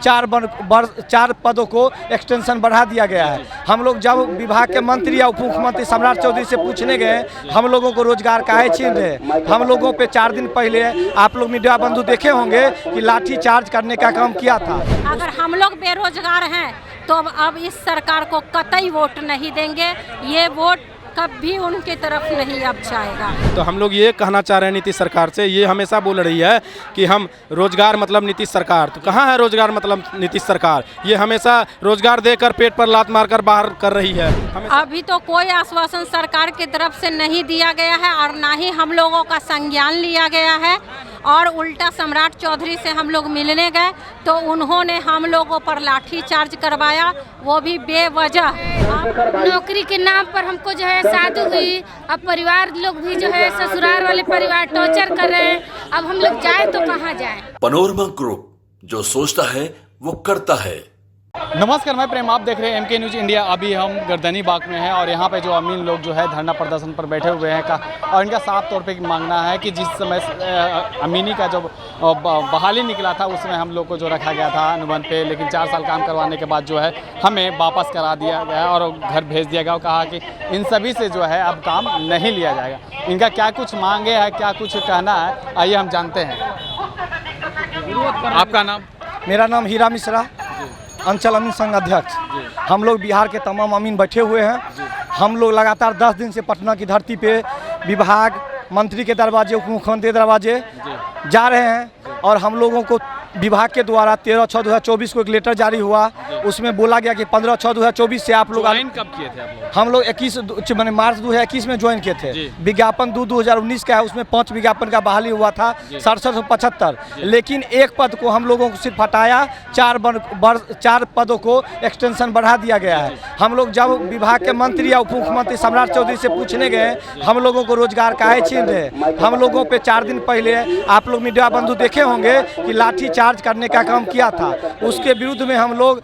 4 पदों को एक्सटेंशन बढ़ा दिया गया है। हम लोग जब विभाग के मंत्री या उप मुख्यमंत्री सम्राट चौधरी से पूछने गए हम लोगों को रोजगार काहे छीन रहे। हम लोगों पे 4 दिन पहले आप लोग मीडिया बंधु देखे होंगे कि लाठी चार्ज करने का काम किया था। अगर हम लोग बेरोजगार हैं तो अब इस सरकार को कतई वोट नहीं देंगे। ये वोट कभी उनके तरफ नहीं अब जाएगा। तो हम लोग ये कहना चाह रहे हैं नीतीश सरकार से, ये हमेशा बोल रही है कि हम रोजगार मतलब नीतीश सरकार। तो कहाँ है रोजगार मतलब नीतीश सरकार? ये हमेशा रोजगार देकर पेट पर लात मारकर बाहर कर रही है। अभी तो कोई आश्वासन सरकार की तरफ से नहीं दिया गया है और ना ही हम लोगों का संज्ञान लिया गया है। और उल्टा सम्राट चौधरी से हम लोग मिलने गए तो उन्होंने हम लोगों पर लाठी चार्ज करवाया, वो भी बेवजह। नौकरी के नाम पर हमको जो है शादी हुई, अब परिवार लोग भी जो है ससुराल वाले परिवार टॉर्चर कर रहे हैं। अब हम लोग जाए तो कहाँ जाए? पनोरमा ग्रुप, जो सोचता है वो करता है। नमस्कार, मैं प्रेम, आप देख रहे हैं MK न्यूज़ इंडिया। अभी हम गर्दनी बाग में हैं और यहाँ पे जो अमीन लोग जो है धरना प्रदर्शन पर बैठे हुए हैं और इनका साफ तौर पे मांगना है कि जिस समय अमीनी का जो बहाली निकला था उसमें हम लोग को जो रखा गया था अनुबंध पे, लेकिन 4 साल काम करवाने के बाद जो है हमें वापस करा दिया गया और घर भेज दिया गया और कहा कि इन सभी से जो है अब काम नहीं लिया जाएगा। इनका क्या कुछ मांगे है, क्या कुछ कहना है, आइए हम जानते हैं। आपका नाम? मेरा नाम हीरा मिश्रा, अंचल अमीन संघ अध्यक्ष। हम लोग बिहार के तमाम अमीन बैठे हुए हैं। हम लोग लगातार 10 दिन से पटना की धरती पे विभाग, मंत्री के दरवाजे, उप मुख्यमंत्री के दरवाजे जा रहे हैं और हम लोगों को विभाग के द्वारा 13/6/2024 को एक लेटर जारी हुआ। उसमें बोला गया कि 15/6/2024 से आप लोग कब किए थे आप लोग? हम लोग 21 मार्च 2021 में ज्वाइन किए थे। विज्ञापन 2019 का है, उसमें 5 विज्ञापन का बहाली हुआ था 6775। लेकिन एक पद को हम लोगों को सिर्फ हटाया, 4 पदों को एक्सटेंशन बढ़ा दिया गया है। हम लोग जब विभाग के मंत्री या उप मुख्यमंत्री सम्राट चौधरी से पूछने गए हम लोगों को रोजगार काहे छीन रहे। हम लोगों पे 4 दिन पहले आप लोग मीडिया बंधु देखे होंगे कि लाठी चार्ज करने का काम किया था। उसके विरुद्ध में हम लोग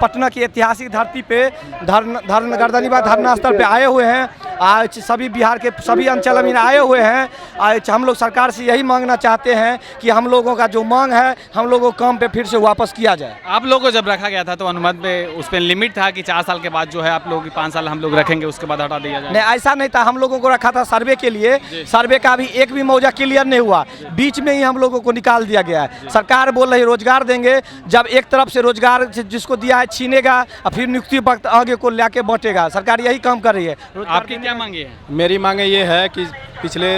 पटना की ऐतिहासिक धरती पे गर्दनी बाग धरना स्थल पे आए हुए हैं। आज सभी बिहार के सभी अंचल अमीन आए हुए हैं। आज हम लोग सरकार से यही मांगना चाहते हैं कि हम लोगों का जो मांग है हम लोगों को काम पे फिर से वापस किया जाए। आप लोगों को जब रखा गया था तो अनुबंध पे उस पर लिमिट था कि 4 साल के बाद जो है आप लोग 5 साल हम लोग रखेंगे, उसके बाद हटा दिया जाए? नहीं, ऐसा नहीं था। हम लोगों को रखा था सर्वे के लिए। सर्वे का भी एक भी मौजा क्लियर नहीं हुआ, बीच में ही हम लोगों को निकाल दिया गया है। सरकार बोल रही रोजगार देंगे, जब एक तरफ से रोजगार जिसको दिया है छीनेगा और फिर नियुक्ति वक्त आगे को लेके बांटेगा। सरकार यही काम कर रही है। आपकी क्या मांगे है? मेरी मांगे ये है कि पिछले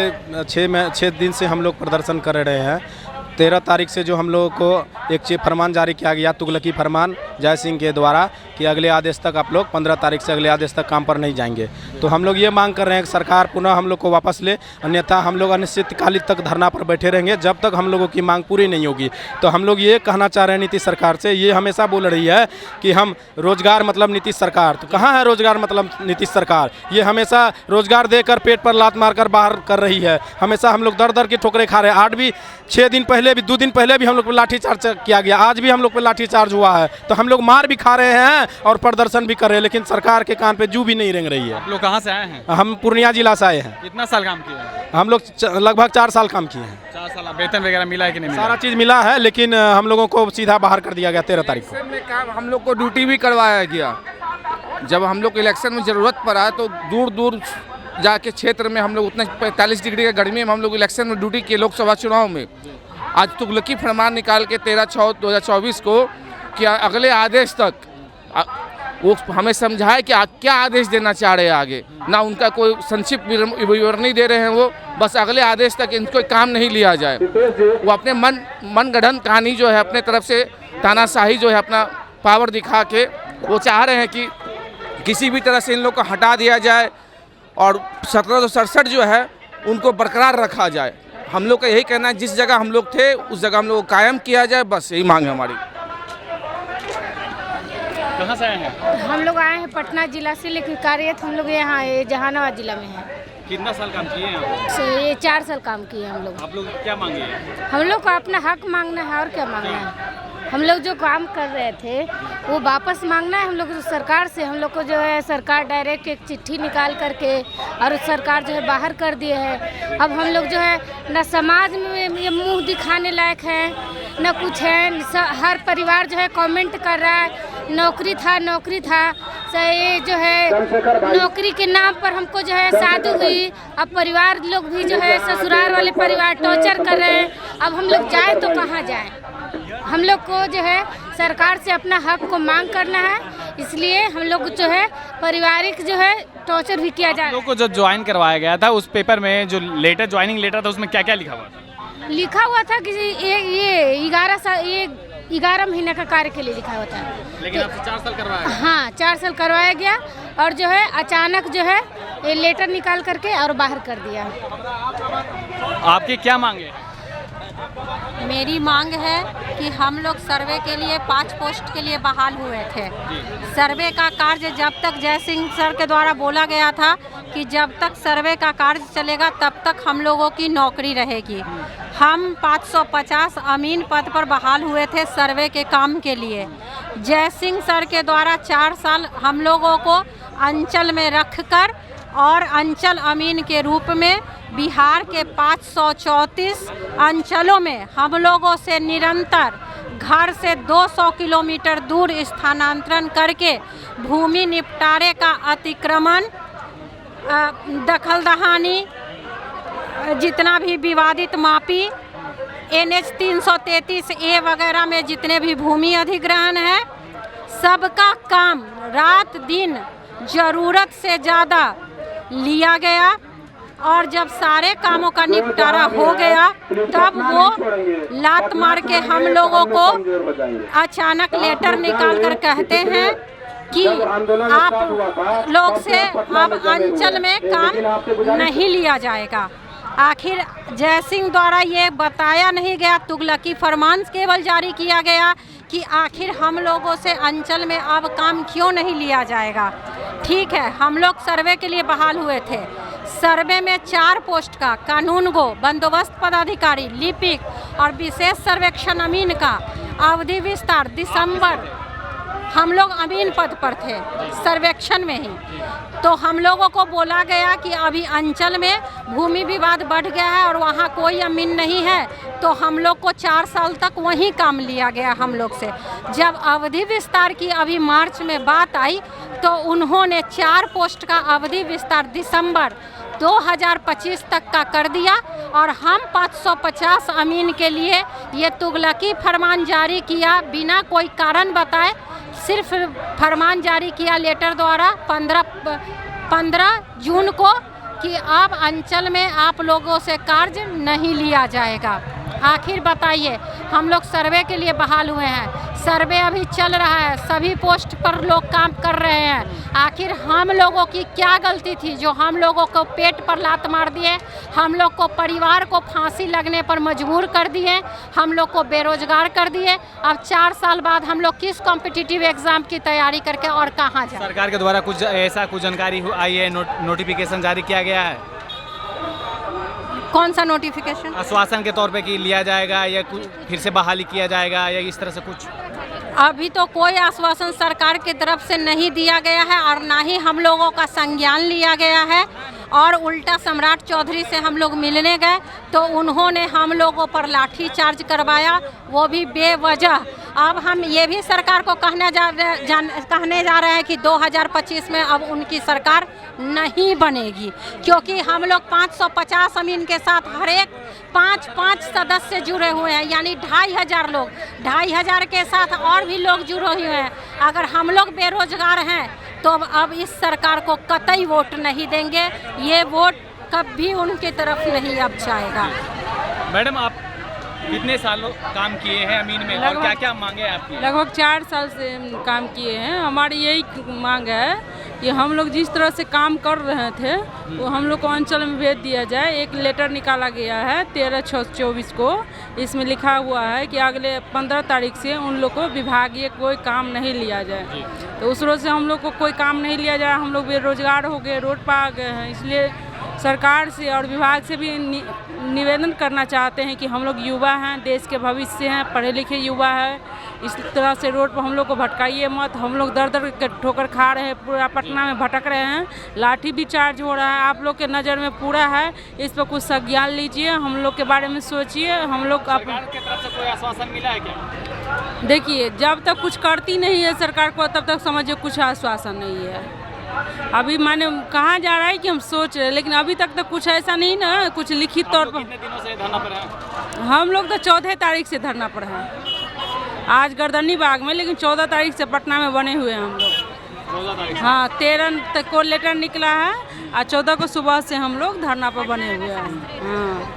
6 दिन से हम लोग प्रदर्शन कर रहे हैं। 13 तारीख से जो हम लोगों को एक फरमान जारी किया गया, तुगलकी फरमान जय सिंह के द्वारा, कि अगले आदेश तक आप लोग 15 तारीख से अगले आदेश तक काम पर नहीं जाएंगे। तो हम लोग ये मांग कर रहे हैं कि सरकार पुनः हम लोग को वापस ले, अन्यथा हम लोग अनिश्चितकाल तक धरना पर बैठे रहेंगे जब तक हम लोगों की मांग पूरी नहीं होगी। तो हम लोग ये कहना चाह रहे हैं नीतीश सरकार से, ये हमेशा बोल रही है कि हम रोजगार मतलब नीतीश सरकार। तो कहाँ है रोजगार मतलब नीतीश सरकार? ये हमेशा रोजगार देकर पेट पर लात मारकर बाहर कर रही है। हमेशा हम लोग दर की ठोकरें खा रहे हैं। 2 दिन पहले भी हम लोग पर लाठी चार्ज किया गया, आज भी हम लोग पर लाठी चार्ज हुआ है। तो हम लोग मार भी खा रहे हैं और प्रदर्शन भी कर रहे हैं, लेकिन सरकार के कान पे जू भी नहीं रेंग रही है। आप लोग कहाँ से आए हैं? हम पूर्णिया जिला से आए हैं। कितना साल काम किया है? हम लोग लगभग 4 साल काम किए हैं। 4 साल। वेतन वगैरह मिला है कि नहीं? सारा चीज़ मिला है, लेकिन हम लोगों को सीधा बाहर कर दिया गया 13 तारीख को। में काम हम लोग को ड्यूटी भी करवाया गया। जब हम लोग को इलेक्शन में ज़रूरत पड़ा तो दूर दूर जाके क्षेत्र में हम लोग उतना 45 डिग्री का गर्मी में हम लोग इलेक्शन में ड्यूटी किए लोकसभा चुनाव में। आज तुगलकी फरमान निकाल के 13/6/2024 को कि अगले आदेश तक वो हमें समझाए कि क्या आदेश देना चाह रहे हैं आगे। ना उनका कोई संक्षिप्त विवरणी दे रहे हैं, वो बस अगले आदेश तक इनको काम नहीं लिया जाए। वो अपने मनगढ़ंत कहानी जो है अपने तरफ से तानाशाही जो है अपना पावर दिखा के वो चाह रहे हैं कि किसी भी तरह से इन लोग को हटा दिया जाए और 1767 जो है उनको बरकरार रखा जाए। हम लोग का यही कहना है, जिस जगह हम लोग थे उस जगह हम लोग को कायम किया जाए, बस यही मांग है हमारी। कहाँ से आए हैं? हम लोग आए हैं पटना जिला से, लेकिन कार्यरत हम लोग यहाँ जहानाबाद जिला में है। कितना साल काम किए हैं आप? ये 4 साल काम किए हम लोग। आप लोग क्या मांगे हैं? हम लोग को अपना हक मांगना है और क्या मांगना है। हम लोग जो काम कर रहे थे वो वापस मांगना है हम लोग सरकार से। हम लोग को जो है सरकार डायरेक्ट एक चिट्ठी निकाल करके और सरकार जो है बाहर कर दिए है। अब हम लोग जो है न समाज में ये मुंह दिखाने लायक है, न कुछ है। हर परिवार जो है कमेंट कर रहा है नौकरी था ये जो है नौकरी के नाम पर हमको जो है शादी हुई, अब परिवार लोग भी जो है ससुराल वाले परिवार टॉर्चर कर रहे हैं। अब हम लोग जाए तो कहाँ जाएं? हम लोग को जो है सरकार से अपना हक को मांग करना है, इसलिए हम लोग जो है पारिवारिक जो है टॉर्चर भी किया जा रहा है। लोगों को जो ज्वाइन करवाया गया था उस पेपर में जो लेटर ज्वाइनिंग लेटर था उसमें क्या क्या लिखा हुआ था? लिखा हुआ था कि ये 11 महीने का कार्य के लिए लिखा हुआ था, लेकिन आपसे 4 साल करवाया गया। हाँ 4 साल करवाया गया और जो है अचानक जो है ये लेटर निकाल करके और बाहर कर दिया। आपकी क्या मांगे? मेरी मांग है कि हम लोग सर्वे के लिए 5 पोस्ट के लिए बहाल हुए थे। सर्वे का कार्य जब तक जय सिंह सर के द्वारा बोला गया था कि जब तक सर्वे का कार्य चलेगा तब तक हम लोगों की नौकरी रहेगी। हम 550 अमीन पद पर बहाल हुए थे सर्वे के काम के लिए। जय सिंह सर के द्वारा 4 साल हम लोगों को अंचल में रखकर और अंचल अमीन के रूप में बिहार के 534 अंचलों में हम लोगों से निरंतर घर से 200 किलोमीटर दूर स्थानांतरण करके भूमि निपटारे का अतिक्रमण, दखलदहानी, जितना भी विवादित मापी, NH 333A वगैरह में जितने भी भूमि अधिग्रहण है, सबका काम रात दिन ज़रूरत से ज़्यादा लिया गया। और जब सारे कामों का निपटारा हो गया तब वो लात मार के हम लोगों को अचानक लेटर निकाल कर कहते हैं कि आप लोग से अब अंचल में काम नहीं लिया जाएगा। आखिर जय सिंह द्वारा ये बताया नहीं गया, तुगलकी फरमान केवल जारी किया गया कि आखिर हम लोगों से अंचल में अब काम क्यों नहीं लिया जाएगा। ठीक है, हम लोग सर्वे के लिए बहाल हुए थे। सर्वे में 4 पोस्ट का कानूनगो, बंदोबस्त पदाधिकारी, लिपिक और विशेष सर्वेक्षण अमीन का अवधि विस्तार दिसंबर हम लोग अमीन पद पर थे सर्वेक्षण में ही। तो हम लोगों को बोला गया कि अभी अंचल में भूमि विवाद बढ़ गया है और वहाँ कोई अमीन नहीं है, तो हम लोग को 4 साल तक वहीं काम लिया गया हम लोग से। जब अवधि विस्तार की अभी मार्च में बात आई तो उन्होंने 4 पोस्ट का अवधि विस्तार दिसंबर 2025 तक का कर दिया और हम 550 अमीन के लिए ये तुगलकी फरमान जारी किया बिना कोई कारण बताए। सिर्फ फरमान जारी किया लेटर द्वारा 15 जून को कि अब अंचल में आप लोगों से कार्य नहीं लिया जाएगा। आखिर बताइए, हम लोग सर्वे के लिए बहाल हुए हैं, सर्वे अभी चल रहा है, सभी पोस्ट पर लोग काम कर रहे हैं। आखिर हम लोगों की क्या गलती थी जो हम लोगों को पेट पर लात मार दिए, हम लोग को परिवार को फांसी लगने पर मजबूर कर दिए, हम लोग को बेरोजगार कर दिए। अब 4 साल बाद हम लोग किस कॉम्पिटिटिव एग्ज़ाम की तैयारी करके और कहाँ जाए? सरकार के द्वारा कुछ जानकारी आई है, नोटिफिकेशन जारी किया गया है? कौन सा नोटिफिकेशन? आश्वासन के तौर पे कि लिया जाएगा या फिर से बहाली किया जाएगा या इस तरह से कुछ? अभी तो कोई आश्वासन सरकार की तरफ से नहीं दिया गया है और ना ही हम लोगों का संज्ञान लिया गया है। और उल्टा सम्राट चौधरी से हम लोग मिलने गए तो उन्होंने हम लोगों पर लाठी चार्ज करवाया, वो भी बेवजह। अब हम ये भी सरकार को कहने जा रहे हैं कि 2025 में अब उनकी सरकार नहीं बनेगी, क्योंकि हम लोग 550 अमीन के साथ हर एक 5 सदस्य जुड़े हुए हैं, यानी 2500 लोग, 2500 के साथ और भी लोग जुड़े हुए हैं। अगर हम लोग बेरोजगार हैं तो अब इस सरकार को कतई वोट नहीं देंगे, ये वोट कभी उनकी तरफ नहीं अब जाएगा। मैडम, आप कितने सालों काम किए हैं अमीन में और क्या क्या मांगे हैं आपकी? लगभग 4 साल से काम किए हैं। हमारी यही मांग है कि हम लोग जिस तरह से काम कर रहे थे वो हम लोग को अंचल में भेज दिया जाए। एक लेटर निकाला गया है 13/6/24 को, इसमें लिखा हुआ है कि अगले 15 तारीख से उन लोग को विभागीय कोई काम नहीं लिया जाए। तो उस रोज़ से हम लोग को कोई काम नहीं लिया जाए, हम लोग बेरोजगार हो गए, रोड पर आ गए हैं। इसलिए सरकार से और विभाग से भी निवेदन करना चाहते हैं कि हम लोग युवा हैं, देश के भविष्य हैं, पढ़े लिखे युवा हैं, इस तरह से रोड पर हम लोग को भटकाइए मत। हम लोग दर दर के ठोकर खा रहे हैं, पूरा पटना में भटक रहे हैं, लाठी भी चार्ज हो रहा है। आप लोग के नज़र में पूरा है, इस पर कुछ संज्ञान लीजिए, हम लोग के बारे में सोचिए। हम लोग सरकार की तरफ से कोई आश्वासन मिला है क्या? देखिए, जब तक कुछ करती नहीं है सरकार को, तब तक समझिए कुछ आश्वासन नहीं है। अभी माने कहाँ जा रहा है कि हम सोच रहे हैं, लेकिन अभी तक तो कुछ ऐसा नहीं ना, कुछ लिखित तौर पर। कितने दिनों से धरना पर है? हम लोग तो 14 तारीख से धरना पर हैं, आज गर्दनी बाग में, लेकिन 14 तारीख से पटना में बने हुए हैं हम लोग। 14 तारीख? हाँ, 13 तक को लेटर निकला है और 14 को सुबह से हम लोग धरना पर बने हुए हैं। हाँ,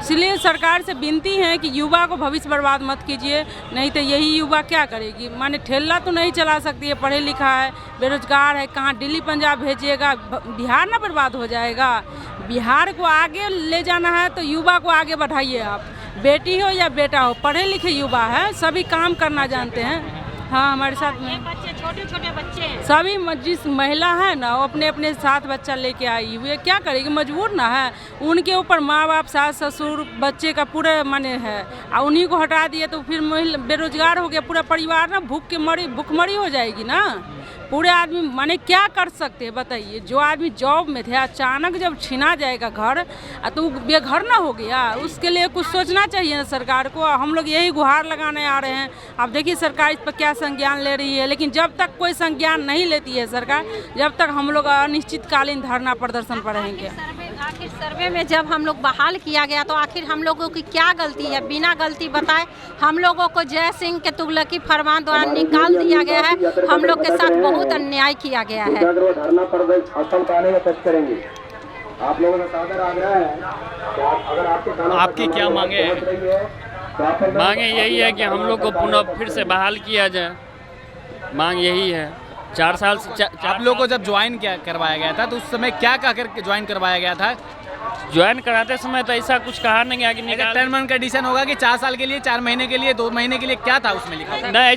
इसलिए सरकार से विनती है कि युवा को भविष्य बर्बाद मत कीजिए, नहीं तो यही युवा क्या करेगी। माने ठेला तो नहीं चला सकती है, पढ़े लिखा है, बेरोजगार है, कहाँ दिल्ली पंजाब भेजिएगा, बिहार ना बर्बाद हो जाएगा। बिहार को आगे ले जाना है तो युवा को आगे बढ़ाइए आप, बेटी हो या बेटा हो, पढ़े लिखे युवा है, सभी काम करना जानते हैं। हाँ, हमारे साथ में बच्चे, छोटे छोटे बच्चे हैं। सभी जिस महिला है ना, वो अपने अपने साथ बच्चा लेके आई हुई है, क्या करेगी, मजबूर ना है। उनके ऊपर माँ बाप, सास ससुर, बच्चे का पूरा माने है, और उन्हीं को हटा दिए तो फिर बेरोजगार हो गया पूरा परिवार ना, भूखमरी हो जाएगी ना पूरे आदमी। माने क्या कर सकते हैं बताइए। जो आदमी जॉब में थे, अचानक जब छीना जाएगा घर तो बेघर ना हो गया, उसके लिए कुछ सोचना चाहिए ना सरकार को। हम लोग यही गुहार लगाने आ रहे हैं। अब देखिए सरकार इस पर क्या संज्ञान ले रही है, लेकिन जब तक कोई संज्ञान नहीं लेती है सरकार, जब तक हम लोग अनिश्चितकालीन धरना प्रदर्शन पर रहेंगे। आखिर सर्वे में जब हम लोग बहाल किया गया तो आखिर हम लोगों की क्या गलती है? बिना गलती बताए हम लोगों को जय सिंह के तुगलकी फरमान द्वारा निकाल दिया गया है। हम लोग के साथ बहुत अन्याय किया गया है। धरना प्रदर्शन पाने का कष्ट करेंगे। आप लोगों का सादर आग्रह है कि अगर आपके आपकी क्या मांगे हैं? मांगे यही है कि हम लोग को पुनः फिर से बहाल किया जाए, मांग यही है। 4 साल से आप लोग को जब ज्वाइन करवाया गया था तो उस समय क्या कह कर ज्वाइन करवाया गया था? ज्वाइन कराते समय तो ऐसा कुछ कहा नहीं गया कि टर्म एंड कंडीशन होगा कि 4 साल के लिए, 4 महीने के लिए, 2 महीने के लिए, क्या था उसमें लिखा? नहीं।